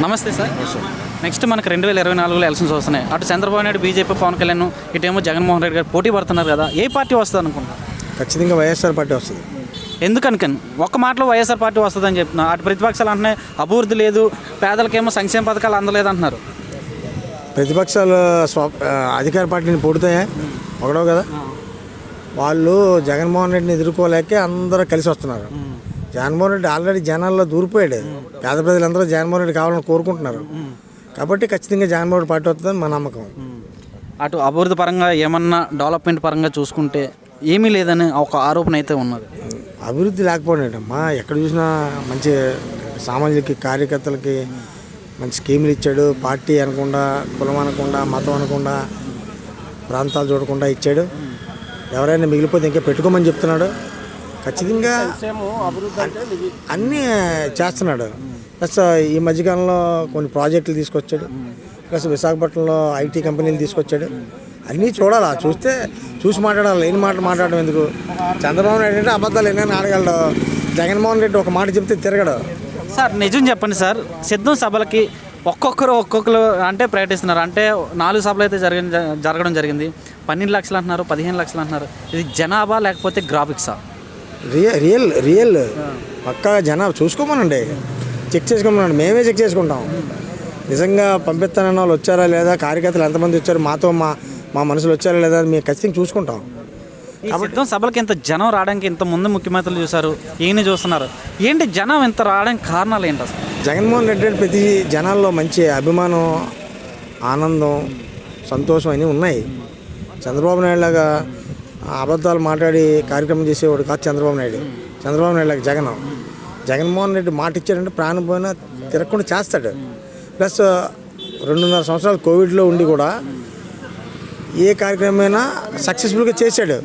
నమస్తే sir. Next మనకు 2024లో elections వస్తున్నాయి. అటు చంద్రబాబు నాయుడు, బీజేపీ, పవన్ కళ్యాణ్, ఇటేమో జగన్మోహన్ రెడ్డి గారు పోటీ పడుతున్నారు కదా. ఏ పార్టీ వస్తుంది అనుకుంటా? ఖచ్చితంగా వైఎస్ఆర్ పార్టీ వస్తుంది. ఎందుకనుకని ఒక్క మాటలో వైఎస్ఆర్ పార్టీ వస్తుందని చెప్తున్నా. అటు ప్రతిపక్షాలు అంటున్నాయి అభివృద్ధి లేదు, పేదలకేమో సంక్షేమ పథకాలు అందలేదు అంటున్నారు. ప్రతిపక్షాలు అధికార పార్టీని పొడుతాయా ఒకడో కదా. వాళ్ళు జగన్మోహన్ రెడ్డిని ఎదుర్కోలేక అందరూ కలిసి వస్తున్నారు. జగన్మోహన్ రెడ్డి ఆల్రెడీ జనాల్లో దూరిపోయాడు. పేద ప్రజలందరూ జగన్మోహన్ రెడ్డి కావాలని కోరుకుంటున్నారు. కాబట్టి ఖచ్చితంగా జగన్మోహన్ రెడ్డి పార్టీ వస్తుందని మా నమ్మకం. అటు అభివృద్ధి పరంగా ఏమన్నా డెవలప్మెంట్ పరంగా చూసుకుంటే ఏమీ లేదని ఒక ఆరోపణ అయితే ఉన్నది. అభివృద్ధి లేకపోయినమ్మా, ఎక్కడ చూసినా మంచి సామాజిక కార్యకర్తలకి మంచి స్కీములు ఇచ్చాడు. పార్టీ అనకుండా, కులం అనకుండా, మతం అనకుండా, ప్రాంతాలు చూడకుండా ఇచ్చాడు. ఎవరైనా మిగిలిపోతే ఇంకా పెట్టుకోమని చెప్తున్నాడు. ఖచ్చితంగా అన్నీ చేస్తున్నాడు. ప్లస్ ఈ మధ్యకాలంలో కొన్ని ప్రాజెక్టులు తీసుకొచ్చాడు. ప్లస్ విశాఖపట్నంలో ఐటీ కంపెనీలు తీసుకొచ్చాడు. అన్నీ చూడాలి. చూసి మాట్లాడాలి. లేని మాట మాట్లాడడం ఎందుకు? చంద్రబాబు నాయుడు అంటే అబద్ధాలు ఎన్నైనా ఆడగలడు. జగన్మోహన్ రెడ్డి ఒక మాట చెప్తే తిరగడు. సార్ నిజం చెప్పండి సార్, సిద్ధం సభలకి ఒక్కొక్కరు అంటే ప్రకటిస్తున్నారు. అంటే 4 సభలు అయితే జరగడం జరిగింది. 12 లక్షలు అంటున్నారు, 15 లక్షలు అంటున్నారు. ఇది జనాభా లేకపోతే గ్రాఫిక్సా? రియల్ పక్కా జనాభా చూసుకోమనండి, చెక్ చేసుకోమనండి. మేమే చెక్ చేసుకుంటాం. నిజంగా పంపిస్తానన్న వాళ్ళు వచ్చారా లేదా, కార్యకర్తలు ఎంతమంది వచ్చారు, మాతో మా మనుషులు వచ్చారా లేదా మేము ఖచ్చితంగా చూసుకుంటాం. సిద్ధం సభలకి ఇంత జనం రావడానికి ఇంత ముందు ముఖ్యమంత్రులు చూశారు, ఈయన చూస్తున్నారు. ఏంటి జనం ఇంత రావడానికి కారణాలు ఏంటి అసలు? జగన్మోహన్ రెడ్డి ప్రతి జనాల్లో మంచి అభిమానం, ఆనందం, సంతోషం అన్నీ ఉన్నాయి. చంద్రబాబు నాయుడు లాగా అబద్ధాలు మాట్లాడి కార్యక్రమం చేసేవాడు కాదు చంద్రబాబు నాయుడు. చంద్రబాబు నాయుడు లాగా జగన్మోహన్ రెడ్డి మాట ఇచ్చాడంటే ప్రాణం పోయినా తిరగకుండా చేస్తాడు. ప్లస్ 2.5 సంవత్సరాలు కోవిడ్లో ఉండి కూడా ఏ కార్యక్రమమైనా సక్సెస్ఫుల్గా చేశాడు.